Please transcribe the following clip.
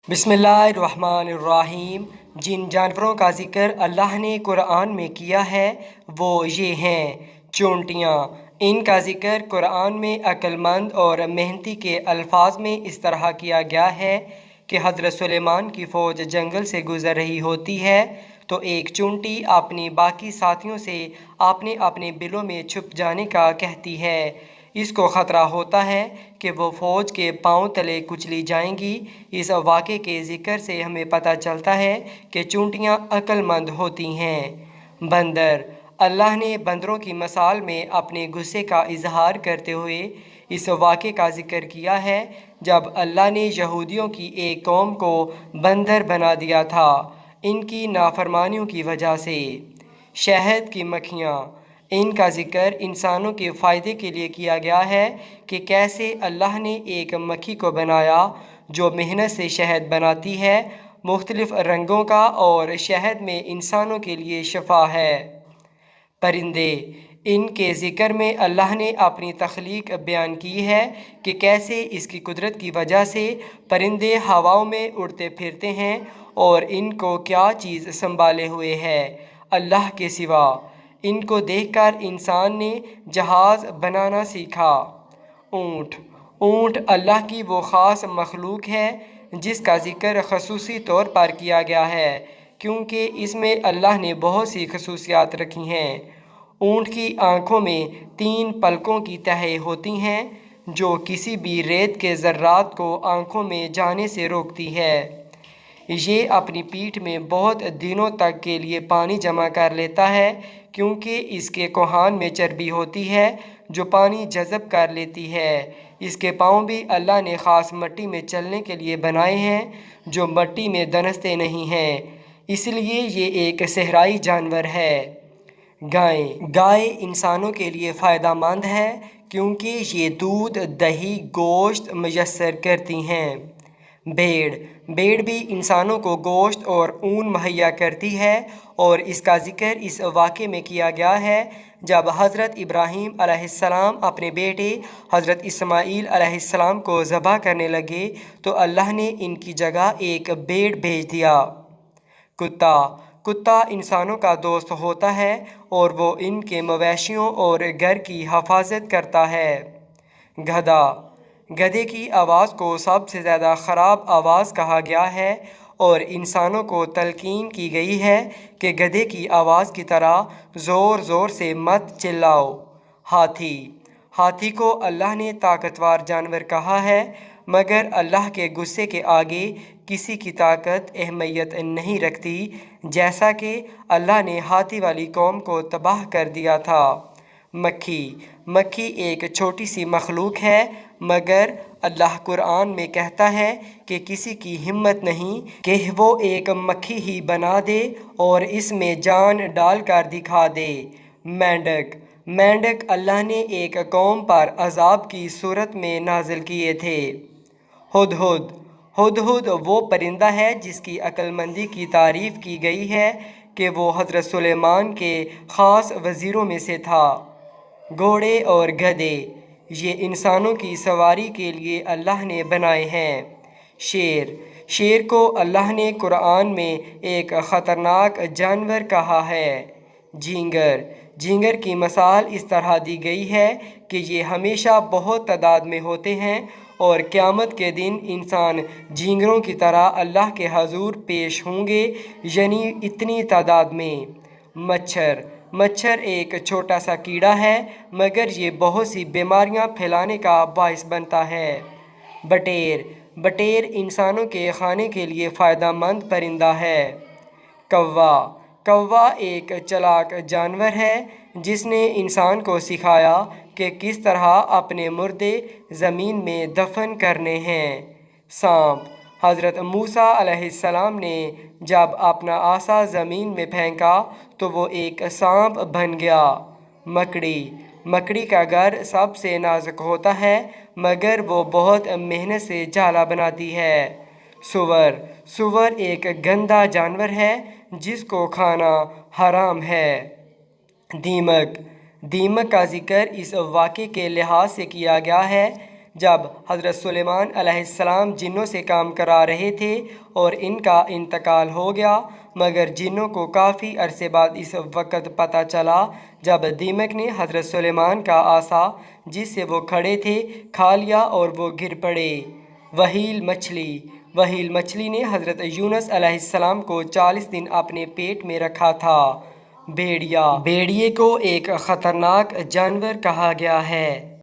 बिस्मिल्लाहिर्रहमानिर्रहीम। जिन जानवरों का ज़िक्र अल्लाह ने कुरान में किया है वो ये हैं चूंटियाँ। इनका ज़िक्र कुरान में अक्लमंद और मेहनती के अल्फाज में इस तरह किया गया है कि हज़रत सुलेमान की फ़ौज जंगल से गुज़र रही होती है तो एक चूंटी अपनी बाकी साथियों से अपने अपने बिलों में छुप जाने का कहती है। इसको ख़तरा होता है कि वो फ़ौज के पांव तले कुचली जाएंगी। इस वाक़े के ज़िक्र से हमें पता चलता है कि चूंटियाँ अक्लमंद होती हैं। बंदर। अल्लाह ने बंदरों की मिसाल में अपने गुस्से का इजहार करते हुए इस वाक़े का ज़िक्र किया है जब अल्लाह ने यहूदियों की एक कौम को बंदर बना दिया था इनकी नाफरमानियों की वजह से। शहद की मक्खियाँ। इनका ज़िक्र इंसानों के फ़ायदे के लिए किया गया है कि कैसे अल्लाह ने एक मक्खी को बनाया जो मेहनत से शहद बनाती है, मुख्तलिफ़ रंगों का, और शहद में इंसानों के लिए शफा है। परिंदे। इनके ज़िक्र में अल्लाह ने अपनी तख्लीक बयान की है कि कैसे इसकी कुदरत की वजह से परिंदे हवाओं में उड़ते फिरते हैं और इनको क्या चीज़ संभाले हुए है अल्लाह के सिवा। इनको देखकर इंसान ने जहाज़ बनाना सीखा। ऊँट। ऊँट अल्लाह की वो ख़ास मखलूक है जिसका ज़िक्र खसूसी तौर पर किया गया है क्योंकि इसमें अल्लाह ने बहुत सी खसूसियात रखी हैं। ऊँट की आँखों में 3 पलकों की तहें होती हैं जो किसी भी रेत के ज़र्रात को आँखों में जाने से रोकती है। ये अपनी पीठ में बहुत दिनों तक के लिए पानी जमा कर लेता है क्योंकि इसके कोहान में चर्बी होती है जो पानी जज़ब कर लेती है। इसके पाँव भी अल्लाह ने ख़ास मिट्टी में चलने के लिए बनाए हैं जो मिट्टी में दनसते नहीं हैं, इसलिए ये एक सहराई जानवर है। गाय। गाय इंसानों के लिए फ़ायदेमंद है क्योंकि ये दूध, दही, गोश्त मैसर करती हैं। भेड़। भेड़ भी इंसानों को गोश्त और ऊन मुहैया करती है और इसका ज़िक्र इस वाक़े में किया गया है जब हज़रत इब्राहीम अलैहिस्सलाम अपने बेटे हज़रत इस्माईल अलैहिस्सलाम को ज़बह करने लगे तो अल्लाह ने इनकी जगह एक भेड़ भेज दिया। कुत्ता। कुत्ता इंसानों का दोस्त होता है और वो इनके मवेशियों और घर की हिफाजत करता है। गधा। गधे की आवाज़ को सबसे ज़्यादा ख़राब आवाज़ कहा गया है और इंसानों को तलकीन की गई है कि गधे की आवाज़ की तरह ज़ोर ज़ोर से मत चिल्लाओ। हाथी। हाथी को अल्लाह ने ताकतवर जानवर कहा है मगर अल्लाह के गुस्से के आगे किसी की ताकत अहमियत नहीं रखती, जैसा कि अल्लाह ने हाथी वाली कौम को तबाह कर दिया था। मक्खी। मक्खी एक छोटी सी मखलूक है मगर अल्लाह कुरान में कहता है कि किसी की हिम्मत नहीं कि वो एक मक्खी ही बना दे और इसमें जान डाल कर दिखा दे। मेंढक। मेंढक अल्लाह ने एक कौम पर अजाब की सूरत में नाजिल किए थे। हुदहुद। हुदहुद वो परिंदा है जिसकी अक्लमंदी की तारीफ़ की गई है कि वो हज़रत सुलेमान के ख़ास वज़ीरों में से था। घोड़े और गधे ये इंसानों की सवारी के लिए अल्लाह ने बनाए हैं। शेर। शेर को अल्लाह ने कुरान में एक ख़तरनाक जानवर कहा है। झींगर। झींगर की मिसाल इस तरह दी गई है कि ये हमेशा बहुत तादाद में होते हैं और क़यामत के दिन इंसान झींगरों की तरह अल्लाह के हजूर पेश होंगे, यानी इतनी तादाद में। मच्छर। मच्छर एक छोटा सा कीड़ा है मगर ये बहुत सी बीमारियां फैलाने का बायस बनता है। बटेर। बटेर इंसानों के खाने के लिए फ़ायदेमंद परिंदा है। कौवा। कौवा एक चालाक जानवर है जिसने इंसान को सिखाया कि किस तरह अपने मुर्दे ज़मीन में दफन करने हैं। सांप। हज़रत मूसा अलैहिस्सलाम ने जब अपना आसा ज़मीन में फेंका तो वो एक सांप बन गया। मकड़ी। मकड़ी का घर सबसे नाजुक होता है मगर वो बहुत मेहनत से जाला बनाती है। सूअर। सूअर एक गंदा जानवर है जिसको खाना हराम है। दीमक। दीमक का ज़िक्र इस वाक़े के लिहाज से किया गया है جب حضرت سلیمان علیہ السلام جنوں سے کام کرا رہے تھے اور ان کا انتقال ہو گیا، مگر جنوں کو کافی عرصے بعد اس وقت پتہ چلا جب دیمک نے حضرت سلیمان کا عصا جس سے وہ کھڑے تھے کھا لیا اور وہ گر پڑے۔ وہیل مچھلی نے حضرت یونس علیہ السلام کو 40 دن اپنے پیٹ میں رکھا تھا۔ بھیڑیے کو ایک خطرناک جانور کہا گیا ہے۔